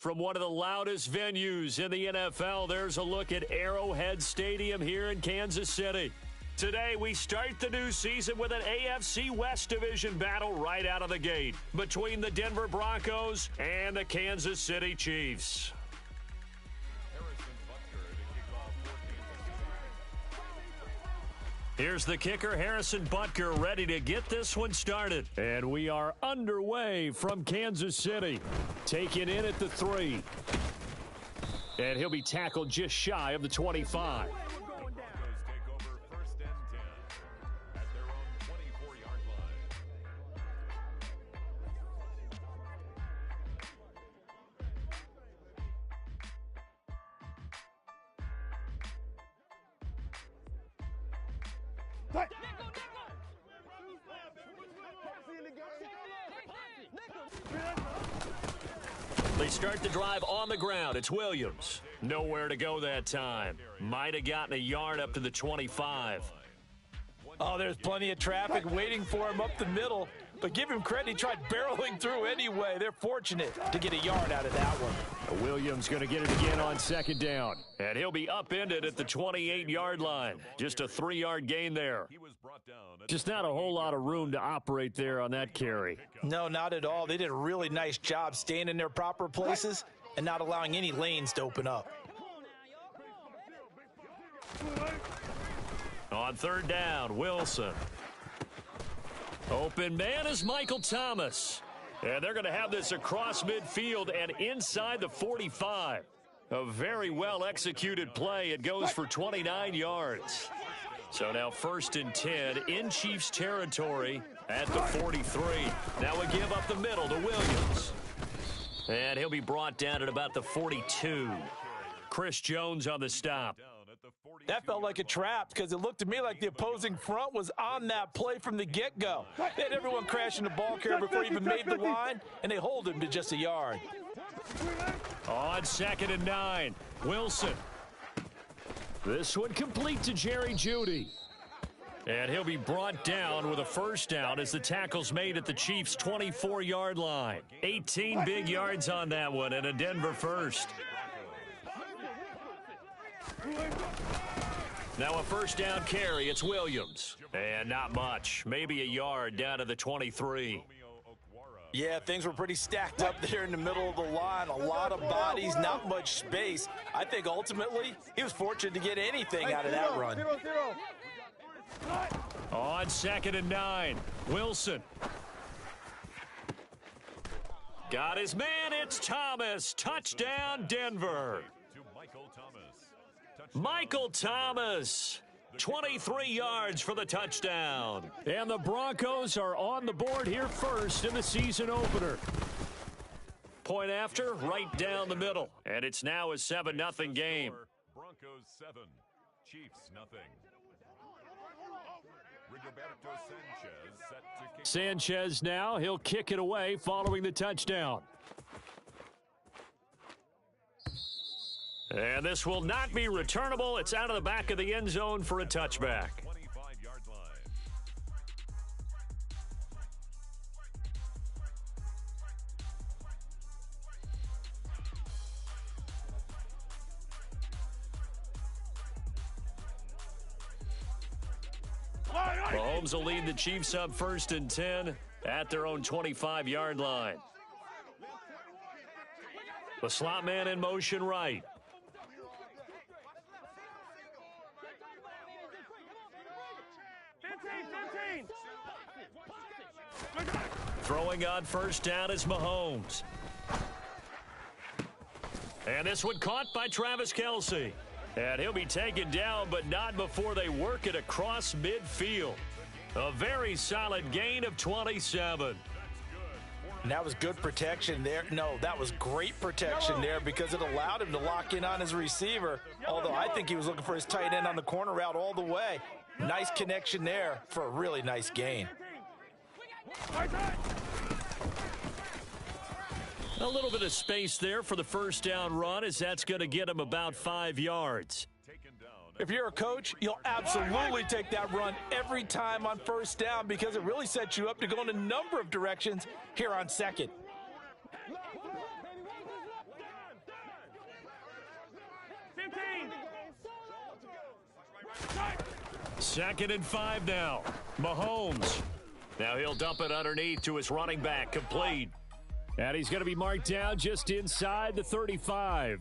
From one of the loudest venues in the NFL, there's a look at Arrowhead Stadium here in Kansas City. Today, we start the new season with an AFC West Division battle right out of the gate between the Denver Broncos and the Kansas City Chiefs. Here's the kicker, Harrison Butker, ready to get this one started. And we are underway from Kansas City. Taken in at the 3. And he'll be tackled just shy of the 25. They start the drive on the ground. It's Williams. Nowhere to go that time. Might have gotten a yard up to the 25. Oh, there's plenty of traffic waiting for him up the middle. But give him credit, he tried barreling through anyway. They're fortunate to get a yard out of that one. Williams going to get it again on second down. And he'll be upended at the 28-yard line. Just a 3-yard gain there. Just not a whole lot of room to operate there on that carry. No, not at all. They did a really nice job staying in their proper places and not allowing any lanes to open up. On third down, Wilson. Open man is Michael Thomas. And they're going to have this across midfield and inside the 45. A very well-executed play. It goes for 29 yards. So now 1st and 10 in Chiefs territory at the 43. Now we give up the middle to Williams. And he'll be brought down at about the 42. Chris Jones on the stop. That felt like a trap because it looked to me like the opposing front was on that play from the get-go. They had everyone crashing the ball carrier before he even made the line, and they hold him to just a yard. On 2nd and 9, Wilson. This one complete to Jerry Jeudy. And he'll be brought down with a first down as the tackle's made at the Chiefs' 24-yard line. 18 big yards on that one and a Denver first. Now a first down carry, it's Williams. And not much, maybe a yard down to the 23. Yeah, things were pretty stacked up there in the middle of the line. A lot of bodies, not much space. I think ultimately he was fortunate to get anything out of that run. On 2nd and 9, Wilson. Got his man, it's Thomas. Touchdown, Denver. Michael Thomas, 23 yards for the touchdown. And the Broncos are on the board here first in the season opener. Point after, right down the middle. And it's now a 7-0 game. Broncos 7, Chiefs nothing. Sanchez now, he'll kick it away following the touchdown. And this will not be returnable. It's out of the back of the end zone for a touchback. 25-yard line. Mahomes will lead the Chiefs up 1st and 10 at their own 25-yard line. The slot man in motion right. Throwing on first down is Mahomes. And this one caught by Travis Kelce. And he'll be taken down, but not before they work it across midfield. A very solid gain of 27. And that was good protection there. No, that was great protection there because it allowed him to lock in on his receiver. Although I think he was looking for his tight end on the corner route all the way. Nice connection there for a really nice gain. A little bit of space there for the first down run as that's going to get him about 5 yards. If you're a coach, you'll absolutely take that run every time on first down because it really sets you up to go in a number of directions here on second. Second and 5 now. Mahomes. Now he'll dump it underneath to his running back, complete. And he's going to be marked down just inside the 35.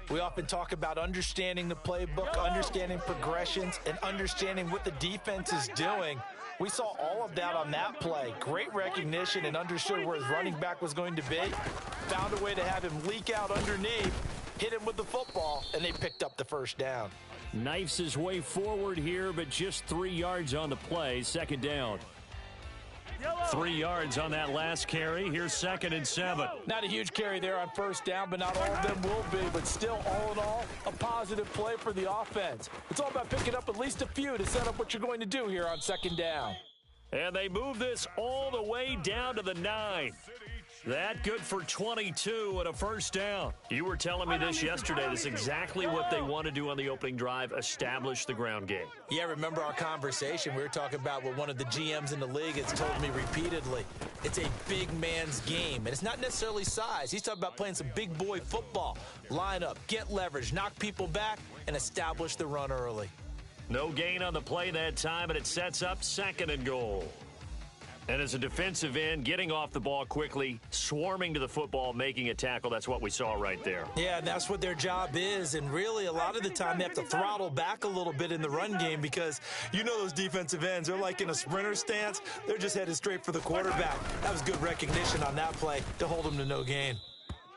We often talk about understanding the playbook, understanding progressions, and understanding what the defense is doing. We saw all of that on that play. Great recognition and understood where his running back was going to be. Found a way to have him leak out underneath, hit him with the football, and they picked up the first down. Knifes his way forward here, but just 3 yards on the play. Second down. 3 yards on that last carry. Here's second and 7. Not a huge carry there on first down, but not all of them will be. But still, all in all, a positive play for the offense. It's all about picking up at least a few to set up what you're going to do here on second down. And they move this all the way down to the 9. That good for 22 and a first down. You were telling me this yesterday. This is exactly what they want to do on the opening drive, establish the ground game. Yeah, remember our conversation? We were talking about what one of the GMs in the league has told me repeatedly. It's a big man's game, and it's not necessarily size. He's talking about playing some big boy football. Line up, get leverage, knock people back, and establish the run early. No gain on the play that time, and it sets up second and goal. And as a defensive end, getting off the ball quickly, swarming to the football, making a tackle, that's what we saw right there. Yeah, that's what their job is. And really, a lot of the time, they have to throttle back a little bit in the run game because you know those defensive ends, they're like in a sprinter stance. They're just headed straight for the quarterback. That was good recognition on that play to hold him to no gain.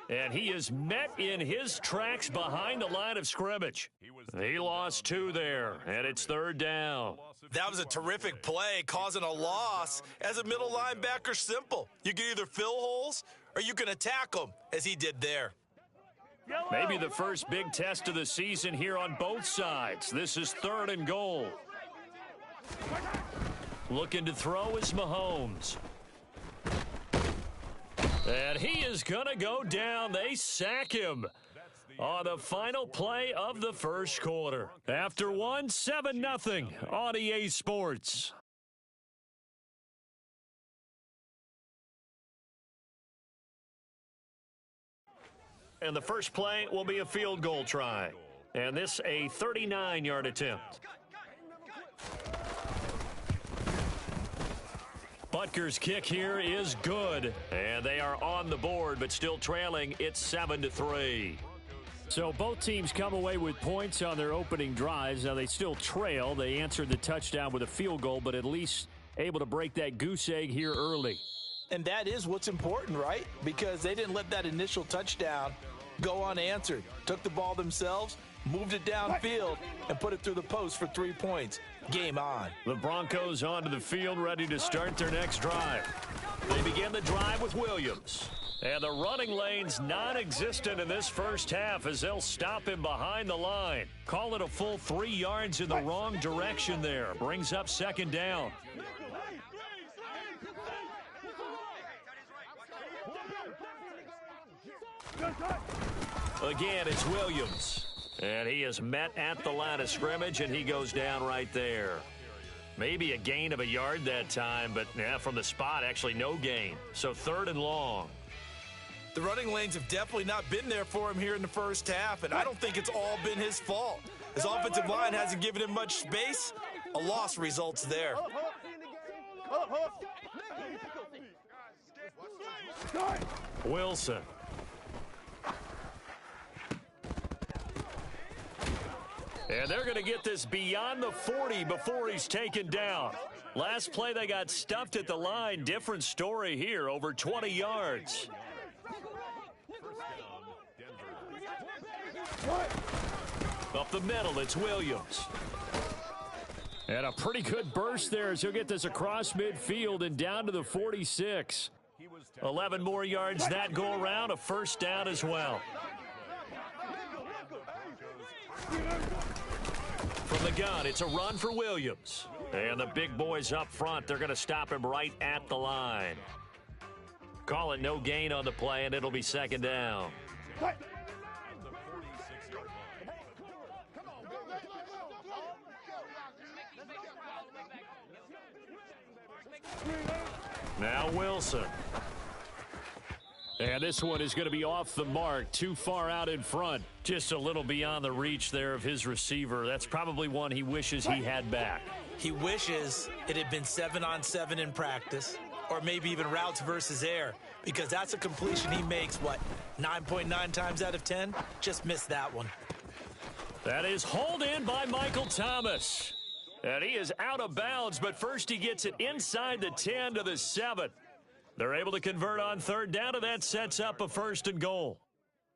And he is met in his tracks behind the line of scrimmage. He lost 2 there, and it's third down. That was a terrific play, causing a loss. As a middle linebacker, simple. You can either fill holes or you can attack them, as he did there. Maybe the first big test of the season here on both sides. This is third and goal. Looking to throw is Mahomes. And he is going to go down. They sack him on the final play of the first quarter. After 7-0 on EA Sports. And the first play will be a field goal try. And this a 39-yard attempt. Butker's kick here is good, and they are on the board, but still trailing. It's 7-3. So both teams come away with points on their opening drives. Now they still trail. They answered the touchdown with a field goal, but at least able to break that goose egg here early. And that is what's important, right? Because they didn't let that initial touchdown go unanswered. Took the ball themselves, moved it downfield, and put it through the post for 3 points. Game on. The Broncos onto the field, ready to start their next drive. They begin the drive with Williams. And the running lane's non-existent in this first half as they'll stop him behind the line. Call it a full 3 yards in the wrong direction there. Brings up second down. Again, it's Williams. And he is met at the line of scrimmage, and he goes down right there. Maybe a gain of a yard that time, but from the spot, actually no gain. So third and long. The running lanes have definitely not been there for him here in the first half, and I don't think it's all been his fault. His offensive line hasn't given him much space. A loss results there. Wilson. And they're going to get this beyond the 40 before he's taken down. Last play, they got stuffed at the line. Different story here, over 20 yards. Up the middle, it's Williams. And a pretty good burst there as he'll get this across midfield and down to the 46. 11 more yards that go around, a first down as well. From the gun, it's a run for Williams. And the big boys up front, they're going to stop him right at the line. Call it no gain on the play, and it'll be second down. Now Wilson. And this one is going to be off the mark, too far out in front. Just a little beyond the reach there of his receiver. That's probably one he wishes he had back. He wishes it had been 7-on-7 in practice, or maybe even routes versus air, because that's a completion he makes, 9.9 times out of 10? Just missed that one. That is hauled in by Michael Thomas. And he is out of bounds, but first he gets it inside the 10 to the 7. They're able to convert on third down, and that sets up a 1st and goal.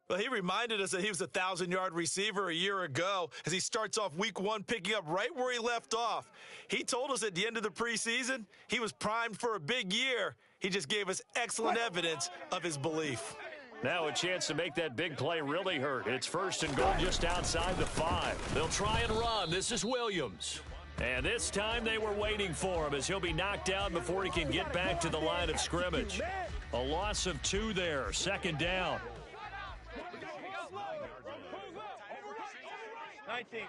Well, he reminded us that he was a 1,000-yard receiver a year ago as he starts off week 1 picking up right where he left off. He told us at the end of the preseason he was primed for a big year. He just gave us excellent evidence of his belief. Now a chance to make that big play really hurt. It's 1st and goal just outside the 5. They'll try and run. This is Williams. And this time they were waiting for him as he'll be knocked down before he can get back to the line of scrimmage. A loss of 2 there, 2nd down. 19.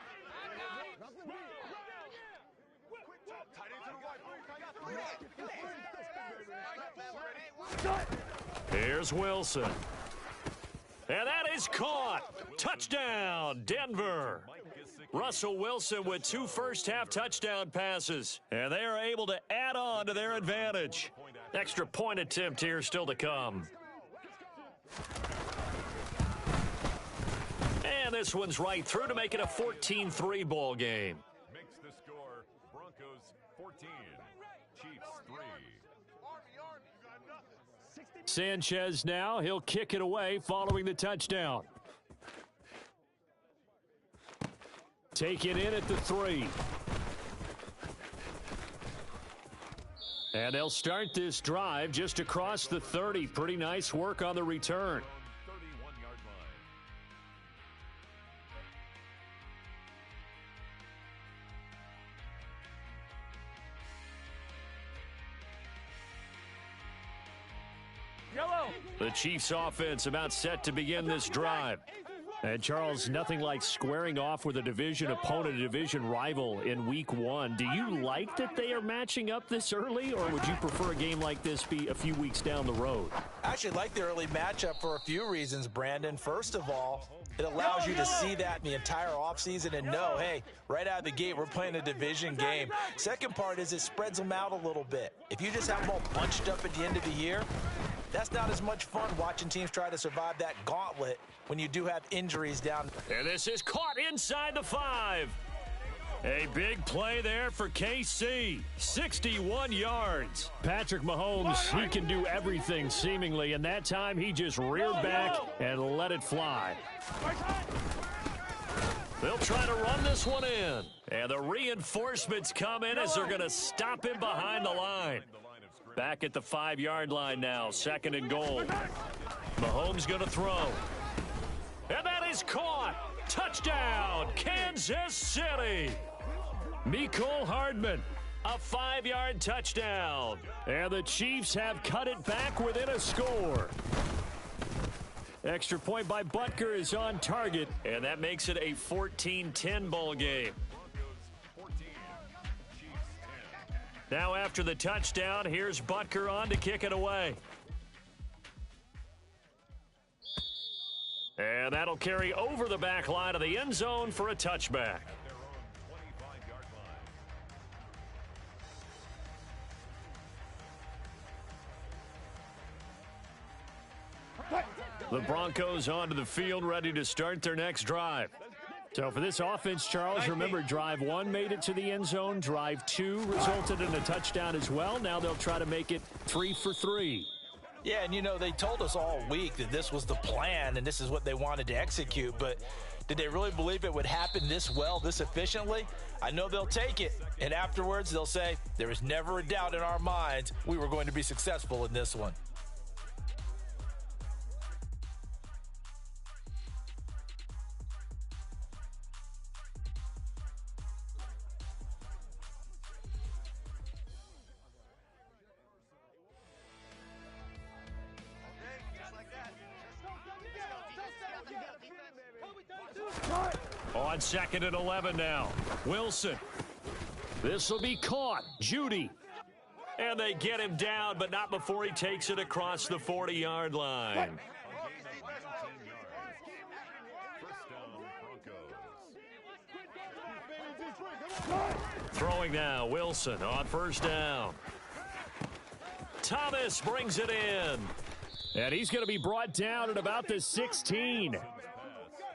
Here's Wilson. And that is caught. Touchdown, Denver. Russell Wilson with 2 first-half touchdown passes. And they are able to add on to their advantage. Extra point attempt here still to come. And this one's right through to make it a 14-3 ball game. Makes the score Broncos 14, Chiefs 3. Sanchez now, he'll kick it away following the touchdown. Taken in at the 3. And they'll start this drive just across the 30. Pretty nice work on the return. 31-yard line. Yellow. The Chiefs offense about set to begin this drive. And Charles, nothing like squaring off with a division opponent, a division rival in week 1. Do you like that they are matching up this early, or would you prefer a game like this be a few weeks down the road? I actually like the early matchup for a few reasons, Brandon. First of all, it allows you to see that in the entire offseason and know, hey, right out of the gate, we're playing a division game. Second part is it spreads them out a little bit. If you just have them all bunched up at the end of the year, that's not as much fun watching teams try to survive that gauntlet when you do have injuries down. And this is caught inside the 5. A big play there for KC. 61 yards. Patrick Mahomes, he can do everything seemingly, and that time he just reared back and let it fly. They'll try to run this one in. And the reinforcements come in as they're going to stop him behind the line. Back at the 5-yard line now, 2nd and goal. Mahomes going to throw. And that is caught. Touchdown, Kansas City. Mecole Hardman, a 5-yard touchdown. And the Chiefs have cut it back within a score. Extra point by Butker is on target, and that makes it a 14-10 ball game. Now after the touchdown, here's Butker on to kick it away. And that'll carry over the back line of the end zone for a touchback. The Broncos onto the field, ready to start their next drive. So for this offense, Charles, remember drive 1 made it to the end zone. Drive 2 resulted in a touchdown as well. Now they'll try to make it 3 for 3. Yeah, and you know, they told us all week that this was the plan and this is what they wanted to execute, but did they really believe it would happen this well, this efficiently? I know they'll take it, and afterwards they'll say, there was never a doubt in our minds we were going to be successful in this one. On 2nd and 11 now. Wilson. This will be caught. Judy. And they get him down, but not before he takes it across the 40-yard line. Throwing now, Wilson on first down. Thomas brings it in. And he's going to be brought down at about the 16.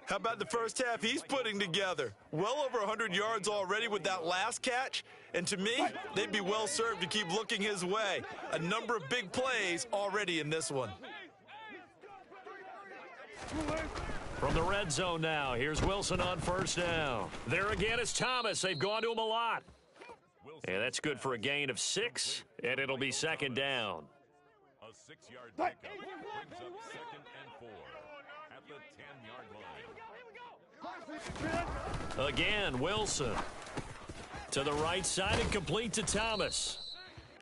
How about the first half he's putting together? Well over 100 yards already with that last catch. And to me, they'd be well served to keep looking his way. A number of big plays already in this one. From the red zone now, here's Wilson on first down. There again is Thomas. They've gone to him a lot. And that's good for a gain of 6, and it'll be second down. A 6-yard pickup brings up 2nd and 4 at the 10-yard line. Again, Wilson to the right side and complete to Thomas.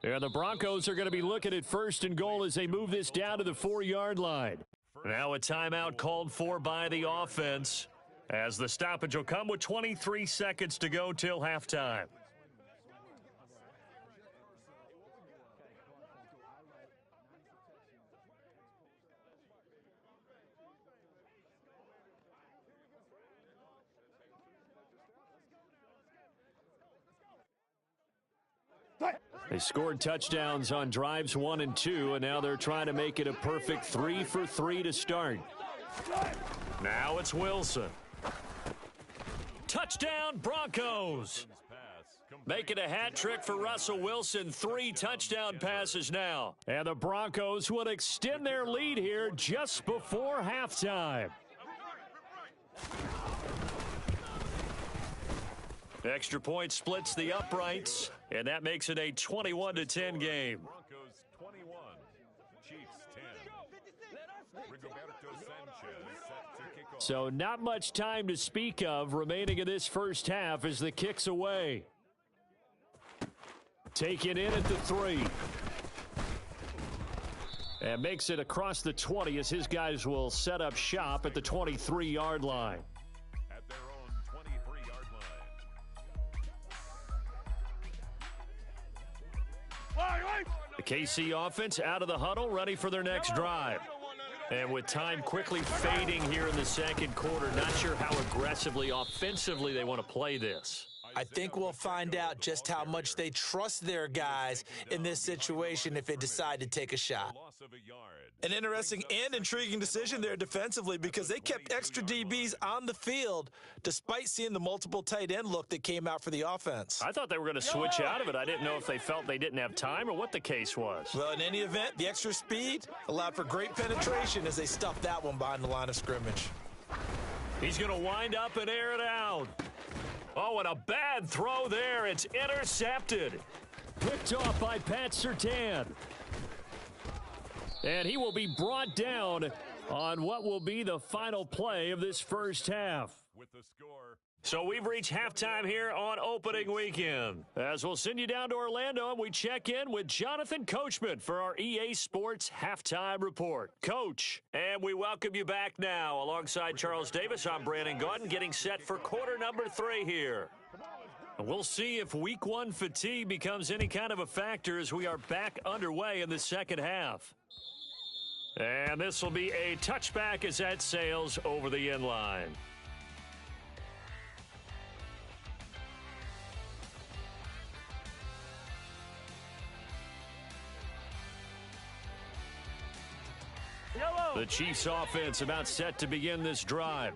And the Broncos are going to be looking at first and goal as they move this down to the 4-yard line. Now a timeout called for by the offense as the stoppage will come with 23 seconds to go till halftime. They scored touchdowns on drives 1 and 2, and now they're trying to make it a perfect 3 for 3 to start. Now it's Wilson. Touchdown, Broncos. Make it a hat trick for Russell Wilson. 3 touchdown passes now. And the Broncos will extend their lead here just before halftime. Extra point splits the uprights, and that makes it a 21-10 game. Broncos 21, Chiefs 10. Rigoberto Sanchez set to kick off. So not much time to speak of remaining in this first half as the kick's away. Taken in at the 3. And makes it across the 20 as his guys will set up shop at the 23-yard line. At their own 23-yard line. The KC offense out of the huddle, ready for their next drive. And with time quickly fading here in the second quarter, not sure how aggressively, offensively they want to play this. I think we'll find out just how much they trust their guys in this situation if they decide to take a shot. Loss of a yard. An interesting and intriguing decision there defensively because they kept extra DBs on the field despite seeing the multiple tight end look that came out for the offense. I thought they were going to switch out of it. I didn't know if they felt they didn't have time or what the case was. Well, in any event, the extra speed allowed for great penetration as they stuffed that one behind the line of scrimmage. He's going to wind up and air it out. Oh, and a bad throw there. It's intercepted. Picked off by Pat Surtain. And he will be brought down on what will be the final play of this first half. With the score. So we've reached halftime here on opening weekend. As we'll send you down to Orlando and we check in with Jonathan Coachman for our EA Sports Halftime Report. Coach, and we welcome you back now. Alongside Charles Davis, I'm Brandon Gaudin getting set for quarter number 3 here. And we'll see if week 1 fatigue becomes any kind of a factor as we are back underway in the second half. And this will be a touchback as that sails over the end line. The Chiefs offense about set to begin this drive.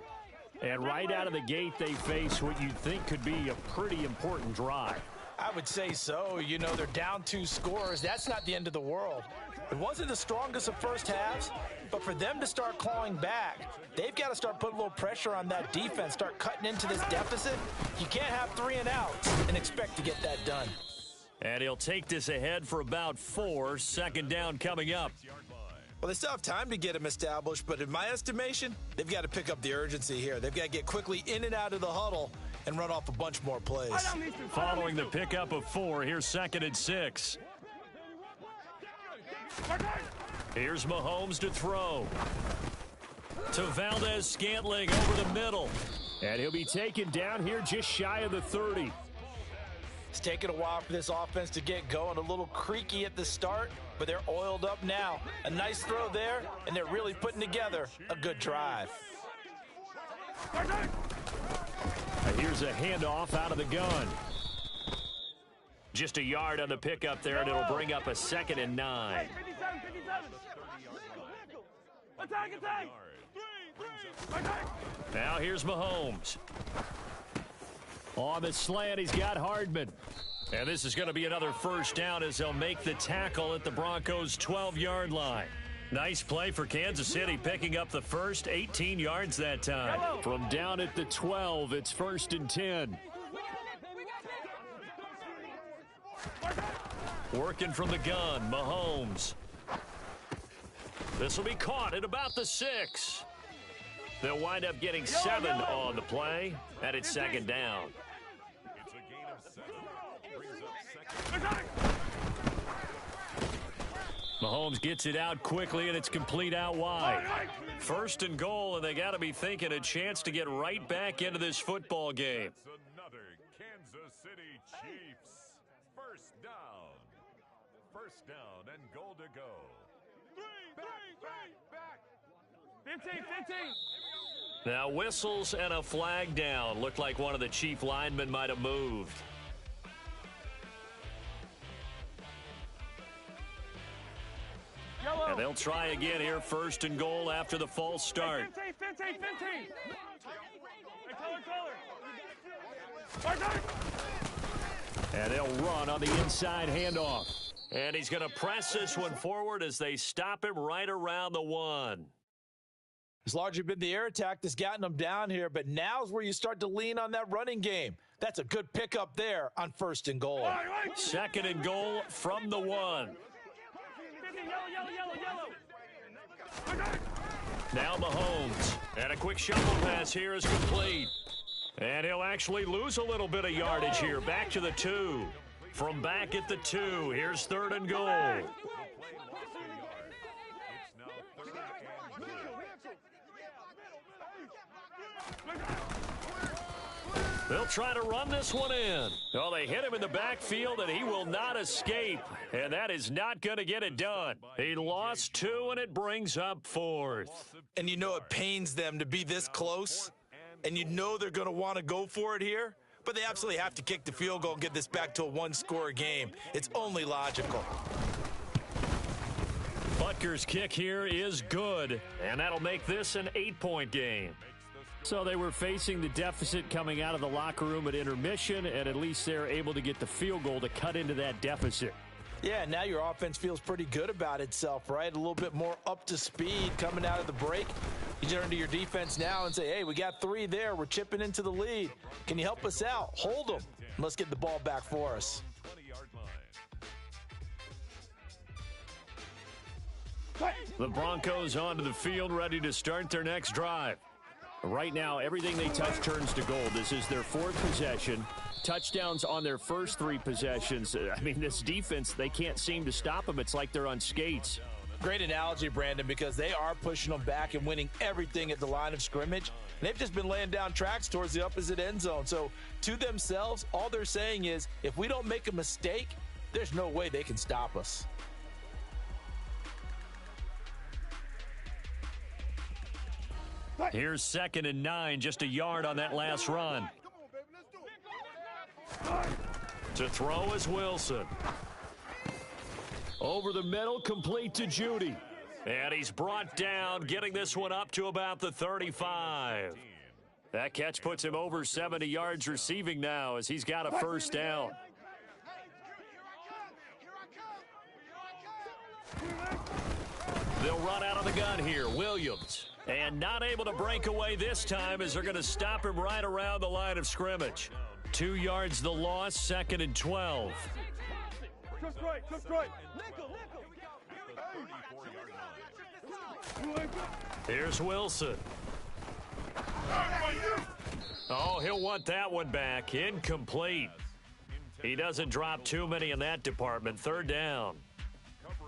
And right out of the gate, they face what you think could be a pretty important drive. I would say so. You know, they're down 2 scores. That's not the end of the world. It wasn't the strongest of first halves, but for them to start clawing back, they've got to start putting a little pressure on that defense, start cutting into this deficit. You can't have 3 and outs and expect to get that done. And he'll take this ahead for about 4. Second down coming up. Well, they still have time to get him established, but in my estimation, they've got to pick up the urgency here. They've got to get quickly in and out of the huddle and run off a bunch more plays. Following the pickup of 4, here's 2nd and 6. Here's Mahomes to throw. To Valdez-Scantling over the middle. And he'll be taken down here just shy of the 30. It's taken a while for this offense to get going. A little creaky at the start, but they're oiled up now. A nice throw there, and they're really putting together a good drive. Here's a handoff out of the gun. Just a yard on the pickup there, and it'll bring up a 2nd and 9. Now here's Mahomes. On the slant, he's got Hardman. And this is going to be another first down as they'll make the tackle at the Broncos' 12-yard line. Nice play for Kansas City, picking up the first 18 yards that time. From down at the 12, it's 1st and 10. Working from the gun, Mahomes. This will be caught at about the 6. They'll wind up getting 7 on the play, and it's 2nd down. It's a gain of 7. Brings up 2nd. Mahomes gets it out quickly, and it's complete out wide. 1st and goal, and they got to be thinking a chance to get right back into this football game. It's another Kansas City Chiefs. 1st down. 1st down and goal to go. Back. 15. Now whistles and a flag down. Looked like one of the Chief linemen might have moved. Yellow. And they'll try again here, 1st and goal after the false start. 15. Color. And they'll run on the inside handoff. And he's going to press this one forward as they stop him right around the 1. It's largely been the air attack that's gotten them down here, but now's where you start to lean on that running game. That's a good pickup there on 1st and goal. 2nd and goal from the 1. Yellow. Now Mahomes. And a quick shuffle pass here is complete. And he'll actually lose a little bit of yardage here. Back to the 2. From back at the 2, here's 3rd and goal. It's now 3rd and goal. They'll try to run this one in. Well, they hit him in the backfield, and he will not escape. And that is not going to get it done. He lost 2, and it brings up 4th. And you know it pains them to be this close, and you know they're going to want to go for it here, but they absolutely have to kick the field goal and get this back to a 1-score game. It's only logical. Butker's kick here is good, and that'll make this an 8-point game. So they were facing the deficit coming out of the locker room at intermission, and at least they're able to get the field goal to cut into that deficit. Yeah, now your offense feels pretty good about itself, right? A little bit more up to speed coming out of the break. You turn to your defense now and say, hey, we got 3 there. We're chipping into the lead. Can you help us out? Hold them. Let's get the ball back for us. 20-yard line. The Broncos onto the field, ready to start their next drive. Right now, everything they touch turns to gold. This is their 4th possession. Touchdowns on their first 3 possessions. I mean, this defense, they can't seem to stop them. It's like they're on skates. Great analogy, Brandon, because they are pushing them back and winning everything at the line of scrimmage. And they've just been laying down tracks towards the opposite end zone. So to themselves, all they're saying is, if we don't make a mistake, there's no way they can stop us. Here's 2nd and 9, just a yard on that last run. To throw is Wilson. Over the middle, complete to Judy. And he's brought down, getting this one up to about the 35. That catch puts him over 70 yards receiving now as he's got a 1st down. They'll run out of the gun here. Williams. And not able to break away this time as they're going to stop him right around the line of scrimmage. 2 yards the loss, 2nd and 12. Here's Wilson. Oh, he'll want that one back. Incomplete. He doesn't drop too many in that department. 3rd down.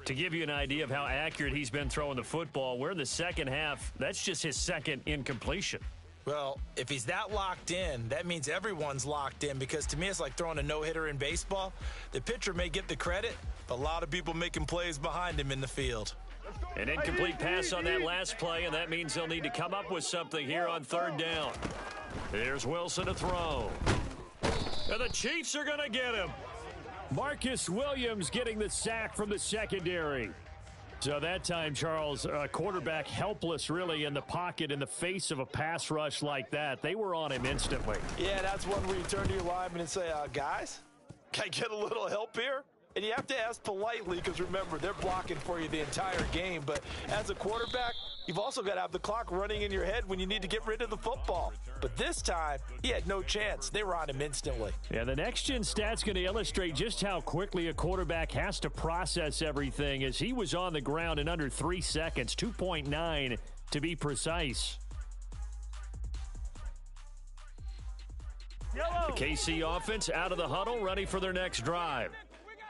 To give you an idea of how accurate he's been throwing the football, we're in the second half. That's just his 2nd incompletion. Well, if he's that locked in, that means everyone's locked in, because to me it's like throwing a no-hitter in baseball. The pitcher may get the credit, but a lot of people making plays behind him in the field. An incomplete pass on that last play, and that means they'll need to come up with something here on third down. Here's Wilson to throw. And the Chiefs are going to get him. Marcus Williams getting the sack from the secondary. So that time, Charles, quarterback helpless really in the pocket in the face of a pass rush like that. They were on him instantly. Yeah, that's one where you turn to your lineman and say, guys, can I get a little help here? And you have to ask politely, because remember, they're blocking for you the entire game. But as a quarterback, you've also got to have the clock running in your head when you need to get rid of the football. But this time, he had no chance. They were on him instantly. Yeah, the next-gen stat's going to illustrate just how quickly a quarterback has to process everything, as he was on the ground in under 3 seconds, 2.9 to be precise. The KC offense out of the huddle, ready for their next drive.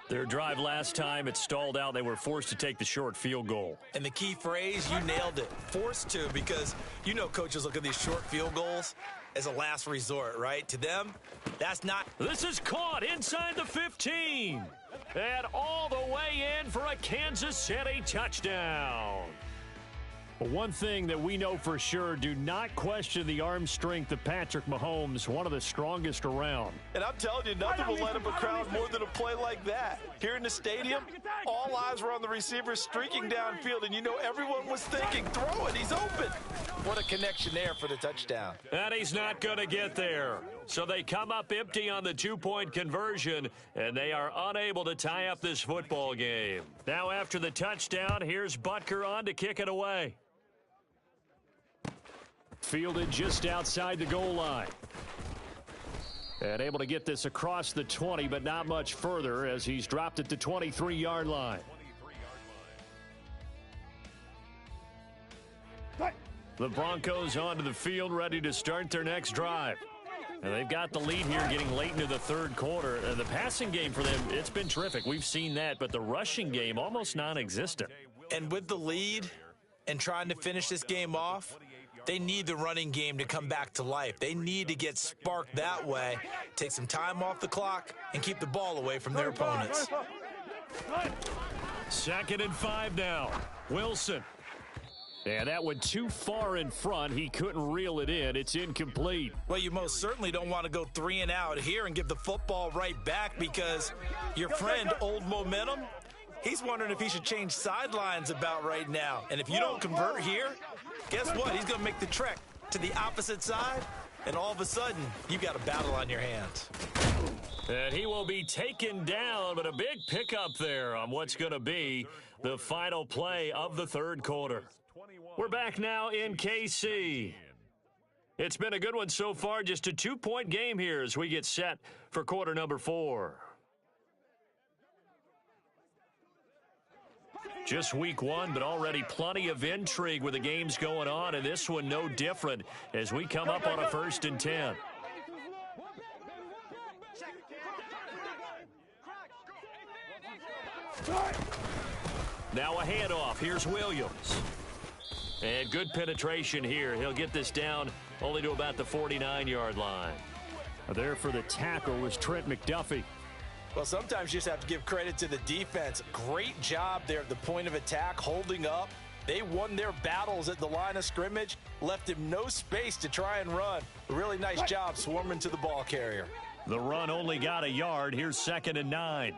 Their drive last time, it stalled out. They were forced to take the short field goal. And the key phrase, you nailed it, forced to, because you know coaches look at these short field goals as a last resort, right? To them, that's not. This is caught inside the 15. And all the way in for a Kansas City touchdown. One thing that we know for sure, do not question the arm strength of Patrick Mahomes, one of the strongest around. And I'm telling you, nothing will light up a crowd more than a play like that. Here in the stadium, all eyes were on the receiver streaking downfield, and you know everyone was thinking, throw it, he's open. What a connection there for the touchdown. And he's not going to get there. So they come up empty on the two-point conversion, and they are unable to tie up this football game. Now after the touchdown, here's Butker on to kick it away. Fielded just outside the goal line. And able to get this across the 20, but not much further, as he's dropped it to 23-yard line. The Broncos onto the field, ready to start their next drive. And they've got the lead here getting late into the third quarter. And the passing game for them, it's been terrific. We've seen that, but the rushing game almost non-existent. And with the lead and trying to finish this game off, they need the running game to come back to life. They need to get sparked that way, take some time off the clock, and keep the ball away from their opponents. 2nd and 5 now. Wilson. And that went too far in front. He couldn't reel it in. It's incomplete. Well, you most certainly don't want to go 3 and out here and give the football right back, because your friend, Old Momentum, he's wondering if he should change sidelines about right now. And if you don't convert here, guess what? He's going to make the trek to the opposite side, and all of a sudden, you've got a battle on your hands. And he will be taken down, but a big pickup there on what's going to be the final play of the third quarter. We're back now in KC. It's been a good one so far, just a 2-point game here as we get set for quarter number 4. Just week 1, but already plenty of intrigue with the games going on, and this one no different as we come up on a 1st and 10. Now a handoff. Here's Williams. And good penetration here. He'll get this down only to about the 49-yard line. There for the tackle was Trent McDuffie. Well, sometimes you just have to give credit to the defense. Great job there at the point of attack, holding up. They won their battles at the line of scrimmage, left him no space to try and run. A really nice job swarming to the ball carrier. The run only got a yard. Here's 2nd and 9.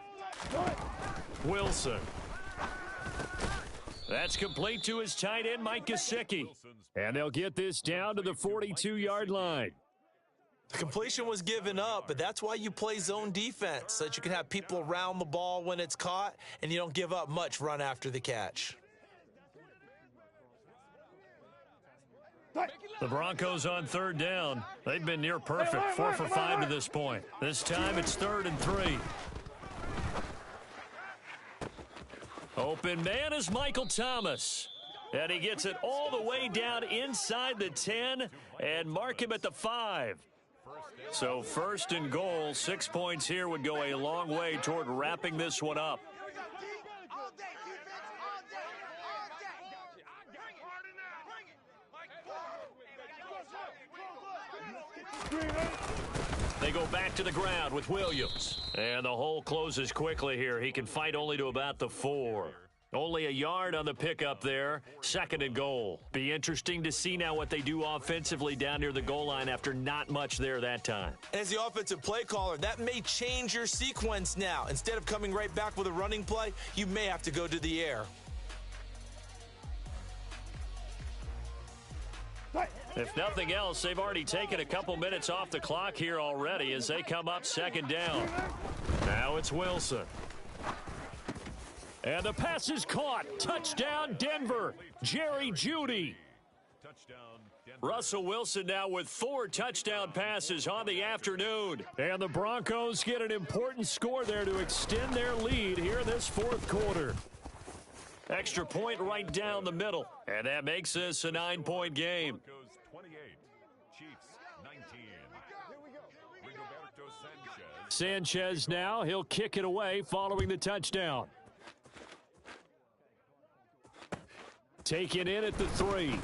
Wilson. That's complete to his tight end, Mike Gesicki. And they'll get this down to the 42-yard line. The completion was given up, but that's why you play zone defense, so that you can have people around the ball when it's caught, and you don't give up much run after the catch. The Broncos on 3rd down. They've been near perfect, 4 for 5 to this point. This time it's 3rd and 3. Open man is Michael Thomas. And he gets it all the way down inside the 10 and mark him at the 5. So 1st and goal, 6 points here would go a long way toward wrapping this one up. They go back to the ground with Williams. And the hole closes quickly here. He can fight only to about the 4. Only a yard on the pickup there. 2nd and goal. Be interesting to see now what they do offensively down near the goal line after not much there that time. As the offensive play caller, that may change your sequence now. Instead of coming right back with a running play, you may have to go to the air. If nothing else, they've already taken a couple minutes off the clock here already as they come up 2nd down. Now it's Wilson. And the pass is caught. Touchdown, Denver. Jerry Jeudy. Russell Wilson now with 4 touchdown passes on the afternoon. And the Broncos get an important score there to extend their lead here in this 4th quarter. Extra point right down the middle. And that makes this a 9-point game. Broncos 28, Chiefs 19. Rigoberto Sanchez now, he'll kick it away following the touchdown. Taken in at the 3.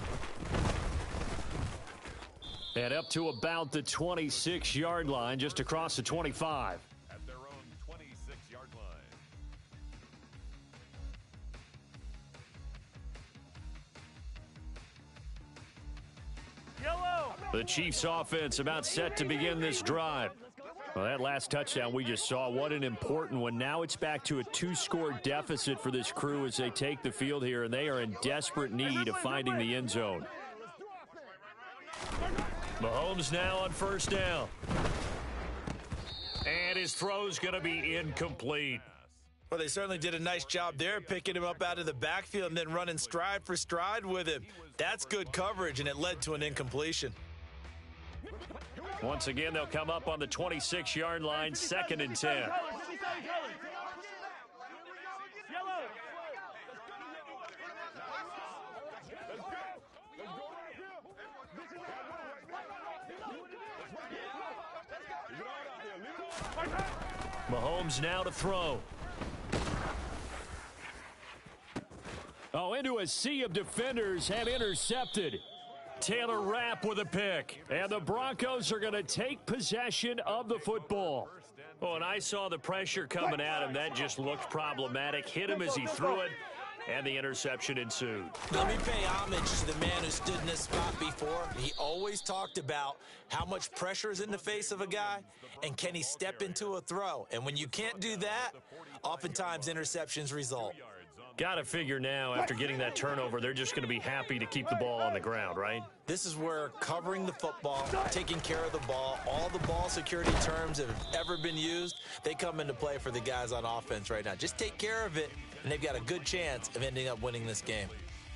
And up to about the 26-yard line, just across the 25. at their own 26-yard line. The Chiefs offense about set to begin this drive. Well, that last touchdown we just saw, what an important one. Now it's back to a 2-score deficit for this crew as they take the field here, and they are in desperate need of finding the end zone. Mahomes now on 1st down. And his throw's going to be incomplete. Well, they certainly did a nice job there, picking him up out of the backfield and then running stride for stride with him. That's good coverage, and it led to an incompletion. Once again, they'll come up on the 26-yard line, 2nd and 10. Mahomes now to throw. Oh, into a sea of defenders and intercepted. Taylor Rapp with a pick. And the Broncos are going to take possession of the football. Oh, and I saw the pressure coming at him. That just looked problematic. Hit him as he threw it, and the interception ensued. Let me pay homage to the man who stood in this spot before. He always talked about how much pressure is in the face of a guy, and can he step into a throw? And when you can't do that, oftentimes interceptions result. Got to figure now, after getting that turnover, they're just going to be happy to keep the ball on the ground, right? This is where covering the football, taking care of the ball, all the ball security terms that have ever been used, they come into play for the guys on offense right now. Just take care of it, and they've got a good chance of ending up winning this game.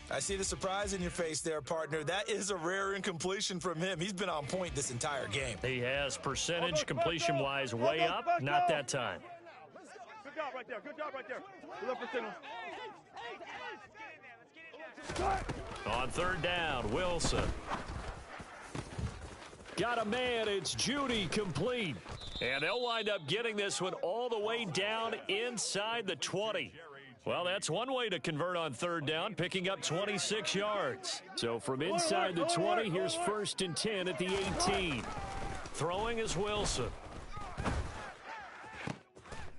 I see the surprise in your face there, partner. That is a rare incompletion from him. He's been on point this entire game. He has percentage completion-wise way up, not that time. Good job right there. Good job right there. Good up for signal. On 3rd down, Wilson. Got a man, it's Jeudy, complete. And they'll wind up getting this one all the way down inside the 20. Well, that's one way to convert on 3rd down, picking up 26 yards. So from inside the 20, here's 1st and 10 at the 18. Throwing is Wilson.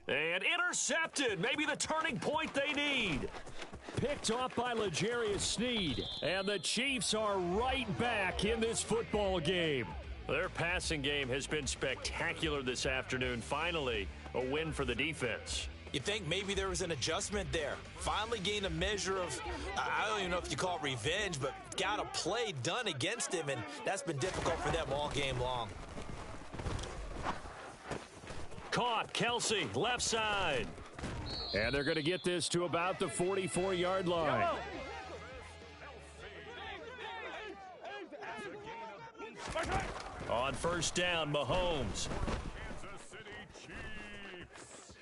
And intercepted, maybe the turning point they need. Picked off by L'Jarius Sneed. And the Chiefs are right back in this football game. Their passing game has been spectacular this afternoon. Finally, a win for the defense. You think maybe there was an adjustment there. Finally gained a measure of, I don't even know if you call it revenge, but got a play done against him, and that's been difficult for them all game long. Caught, Kelsey, left side. And they're going to get this to about the 44-yard line. On 1st down, Mahomes. Kansas City Chiefs.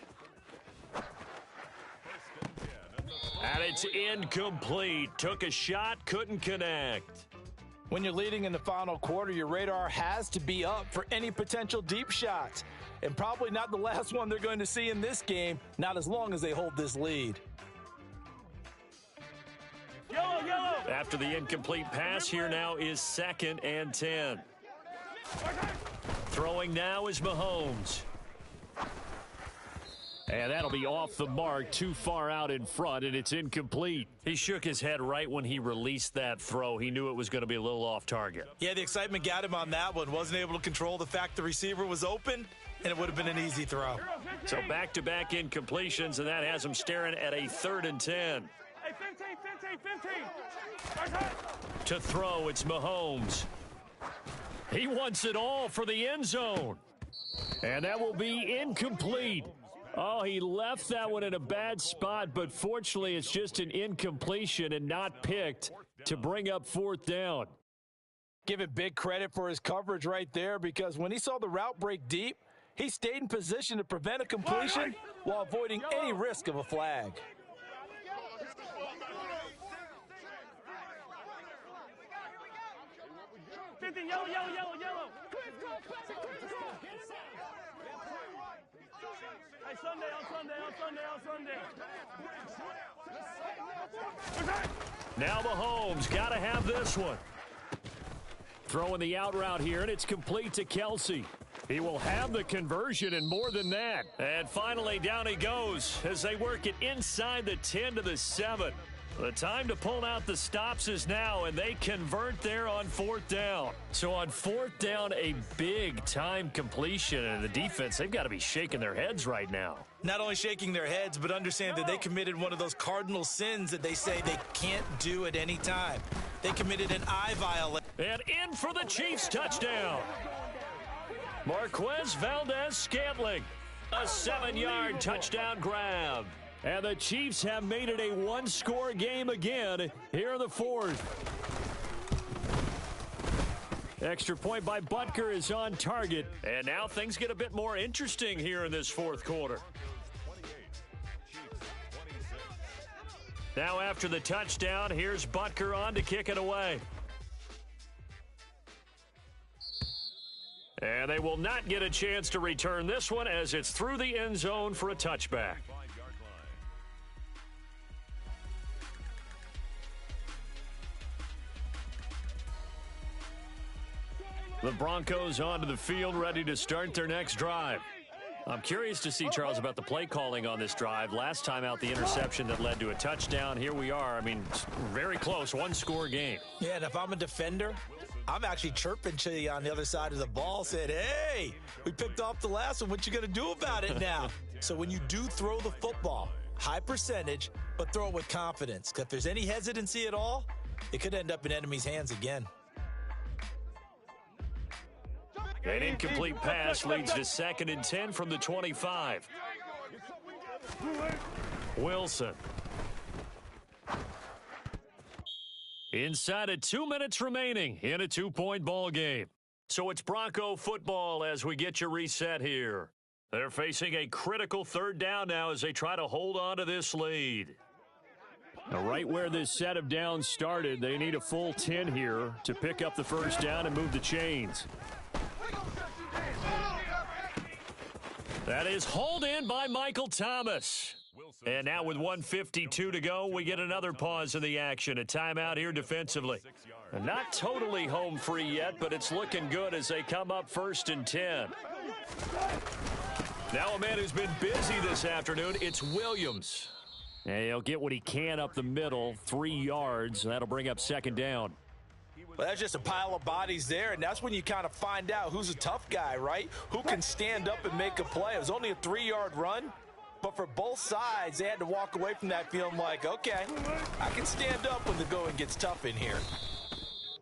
And it's incomplete. Took a shot, couldn't connect. When you're leading in the final quarter, your radar has to be up for any potential deep shots. And probably not the last one they're going to see in this game, not as long as they hold this lead. After the incomplete pass, here now is 2nd and 10. Throwing now is Mahomes. And that'll be off the mark, too far out in front, and it's incomplete. He shook his head right when he released that throw. He knew it was going to be a little off target. Yeah, the excitement got him on that one. Wasn't able to control the fact the receiver was open, and it would have been an easy throw. So back-to-back incompletions, and that has him staring at a 3rd and 10. Hey, 15. To throw, it's Mahomes. He wants it all for the end zone. And that will be incomplete. Oh, he left that one in a bad spot, but fortunately it's just an incompletion and not picked to bring up 4th down. Give it big credit for his coverage right there, because when he saw the route break deep, he stayed in position to prevent a completion while avoiding any risk of a flag. Yellow. Hey, Sunday. Now Mahomes got to have this one. Throwing the out route here, and it's complete to Kelsey. He will have the conversion and more than that. And finally, down he goes as they work it inside the 10 to the 7. The time to pull out the stops is now, and they convert there on 4th down. So on 4th down, a big-time completion, and the defense, they've got to be shaking their heads right now. Not only shaking their heads, but understand that they committed one of those cardinal sins that they say they can't do at any time. They committed an eye violation. And in for the Chiefs touchdown. Marquez Valdez-Scantling, a 7-yard touchdown grab. And the Chiefs have made it a one-score game again here in the 4th. Extra point by Butker is on target. And now things get a bit more interesting here in this 4th quarter. Now after the touchdown, here's Butker on to kick it away. And they will not get a chance to return this one as it's through the end zone for a touchback. The Broncos onto the field, ready to start their next drive. I'm curious to see, Charles, about the play calling on this drive. Last time out, the interception that led to a touchdown. Here we are. I mean, very close, one-score game. Yeah, and if I'm a defender, I'm actually chirping to you on the other side of the ball, said, hey, we picked off the last one. What you going to do about it now? So when you do throw the football, high percentage, but throw it with confidence. Because if there's any hesitancy at all, it could end up in enemy's hands again. An incomplete pass leads to 2nd and 10 from the 25. Wilson. Inside of 2 minutes remaining in a 2-point ball game. So it's Bronco football as we get your reset here. They're facing a critical 3rd down now as they try to hold on to this lead. Now, right where this set of downs started, they need a full 10 here to pick up the 1st down and move the chains. That is hauled in by Michael Thomas. And now with 1:52 to go, we get another pause in the action. A timeout here defensively. And not totally home free yet, but it's looking good as they come up 1st and 10. Now a man who's been busy this afternoon, it's Williams. And he'll get what he can up the middle, 3 yards. That'll bring up 2nd down. Well, that's just a pile of bodies there, and that's when you kind of find out who's a tough guy, right? Who can stand up and make a play. It was only a 3-yard run, but for both sides, they had to walk away from that feeling like, okay, I can stand up when the going gets tough in here.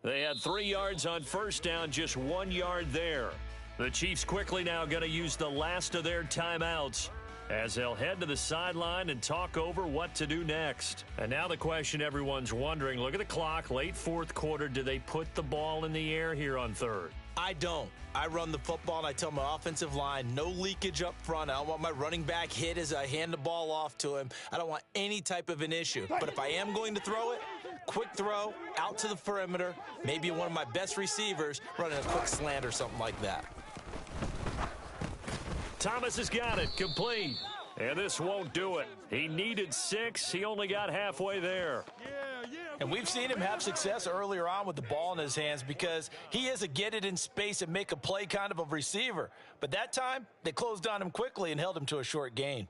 They had 3 yards on 1st down, just 1 yard there. The Chiefs quickly now going to use the last of their timeouts as they'll head to the sideline and talk over what to do next. And now the question everyone's wondering, look at the clock, late 4th quarter, do they put the ball in the air here on 3rd? I don't. I run the football, and I tell my offensive line, no leakage up front. I don't want my running back hit as I hand the ball off to him. I don't want any type of an issue. But if I am going to throw it, quick throw, out to the perimeter, maybe one of my best receivers running a quick slant or something like that. Thomas has got it, complete. And this won't do it. He needed 6. He only got halfway there. And we've seen him have success earlier on with the ball in his hands because he is a get it in space and make a play kind of a receiver. But that time, they closed on him quickly and held him to a short gain.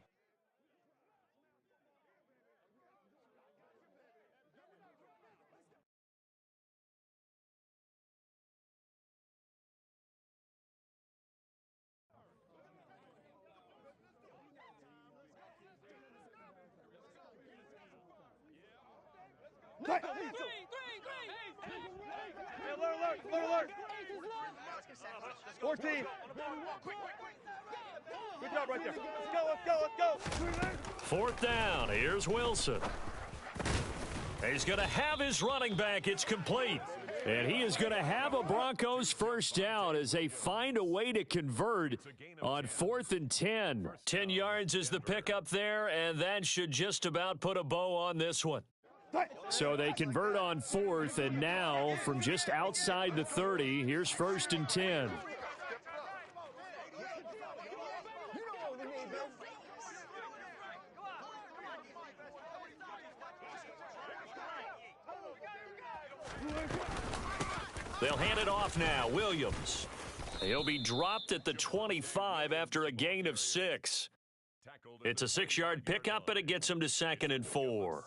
Alert. 14. Good job right there. Let's go. 4th down. Here's Wilson. He's going to have his running back. It's complete. And he is going to have a Broncos first down as they find a way to convert on 4th and 10. 10 yards is the pickup there, and that should just about put a bow on this one. So they convert on 4th, and now from just outside the 30, here's 1st and 10. They'll hand it off now. Williams. He'll be dropped at the 25 after a gain of 6. It's a 6-yard pickup, but it gets him to 2nd and 4.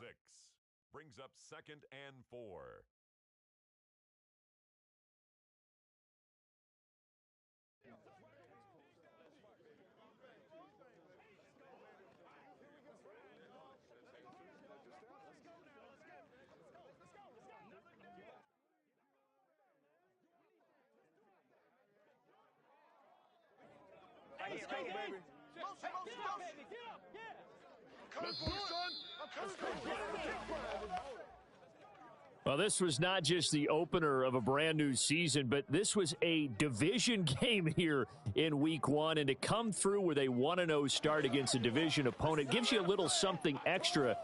Brings up 2nd and 4. Let's go, baby. Well, this was not just the opener of a brand new season, but this was a division game here in week 1. And to come through with a 1-0 start against a division opponent gives you a little something extra